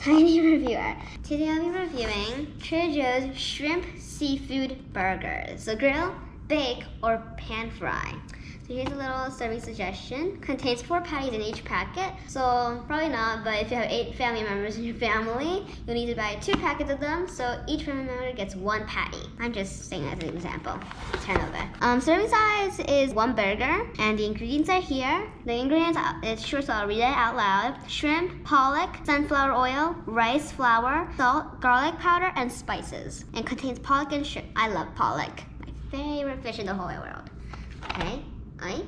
Tiny reviewer. Today I'll be reviewing Trader Joe's Shrimp Seafood Burgers. So grill, bake, or pan fry. So here's a little serving suggestion. Contains 4 patties in each packet. So probably not, but if you have 8 family members in your family, you'll need to buy 2 packets of them. So each family member gets 1 patty. I'm just saying as an example. Turn over. Serving size is 1 burger, and the ingredients are here. The ingredients, it's short, so I'll read it out loud. Shrimp, pollock, sunflower oil, rice flour, salt, garlic powder, and spices. And contains pollock and shrimp. I love pollock. My favorite fish in the whole wide world. Okay. I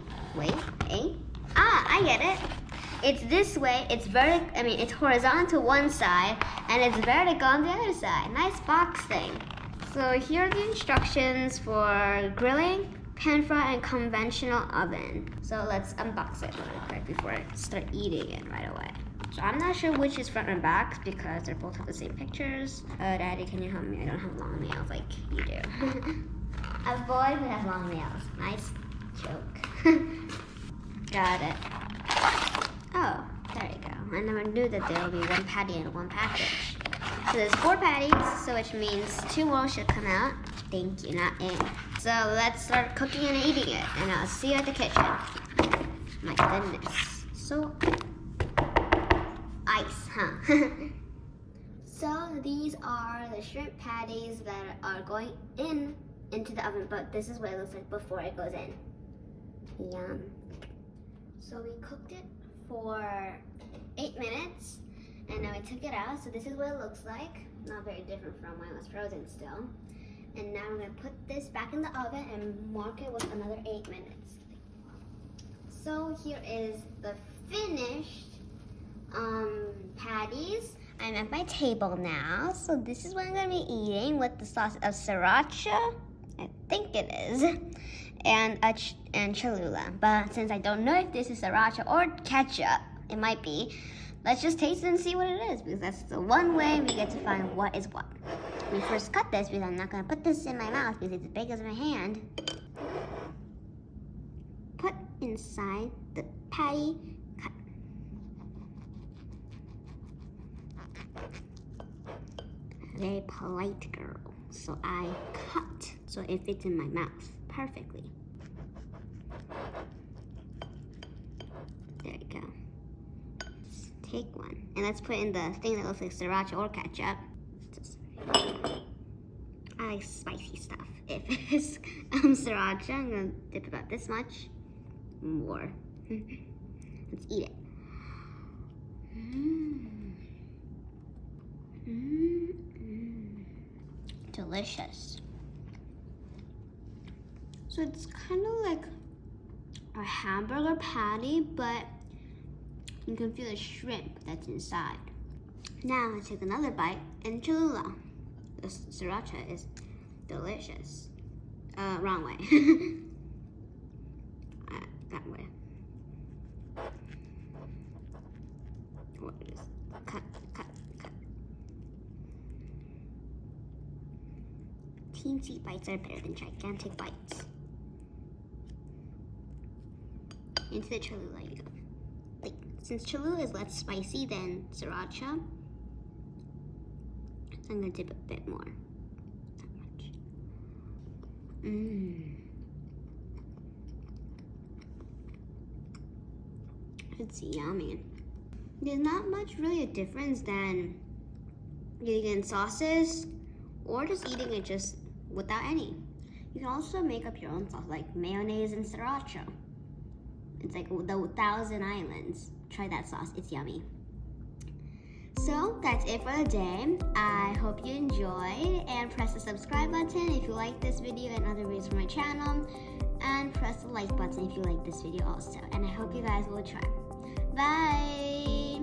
get it. It's this way, it's horizontal one side, and it's vertical on the other side. Nice box thing. So here are the instructions for grilling, pan fry, and conventional oven. So let's unbox it really quick before I start eating it right away. So I'm not sure which is front and back because they both have the same pictures. Daddy, can you help me? I don't have long nails like you do. A boy who has long nails. Nice joke. Got it. Oh, there you go. I never knew that there would be 1 patty in 1 package. So there's 4 patties, so which means 2 more should come out. Thank you, not in. So let's start cooking and eating it, and I'll see you at the kitchen. My goodness. So, ice, huh? So these are the shrimp patties that are going into the oven, but this is what it looks like before it goes in. Yum. So we cooked it for 8 minutes, and now we took it out. So this is what it looks like. Not very different from when it was frozen still. And now we're gonna put this back in the oven and mark it with another 8 minutes. So here is the finished patties. I'm at my table now. So this is what I'm gonna be eating with the sauce of sriracha. I think it is. And Cholula. But since I don't know if this is sriracha or ketchup, it might be. Let's just taste it and see what it is, because that's the one way we get to find what is what. We first cut this because I'm not gonna put this in my mouth because it's as big as my hand. Put inside the patty, cut. Very polite girl. So I cut so it fits in my mouth perfectly. There you go. Let's take one. And let's put in the thing that looks like sriracha or ketchup. I like spicy stuff. If it's sriracha, I'm gonna dip about this much more. Let's eat it. Delicious. So it's kind of like a hamburger patty, but you can feel the shrimp that's inside. Now let's take another bite and Cholula. The sriracha is delicious. Wrong way. That way. What is cut. Teensy bites are better than gigantic bites. Into the Cholula you go. Since Cholula is less spicy than sriracha, I'm gonna dip a bit more. Not much. It's yummy. There's not much really a difference than getting sauces or just eating it just without any. You can also make up your own sauce, like mayonnaise and sriracha. It's like the 1,000 Islands. Try that sauce, it's yummy. So that's it for the day. I hope you enjoyed, and press the subscribe button if you like this video and other videos from my channel, and press the like button if you like this video also. And I hope you guys will try. Bye!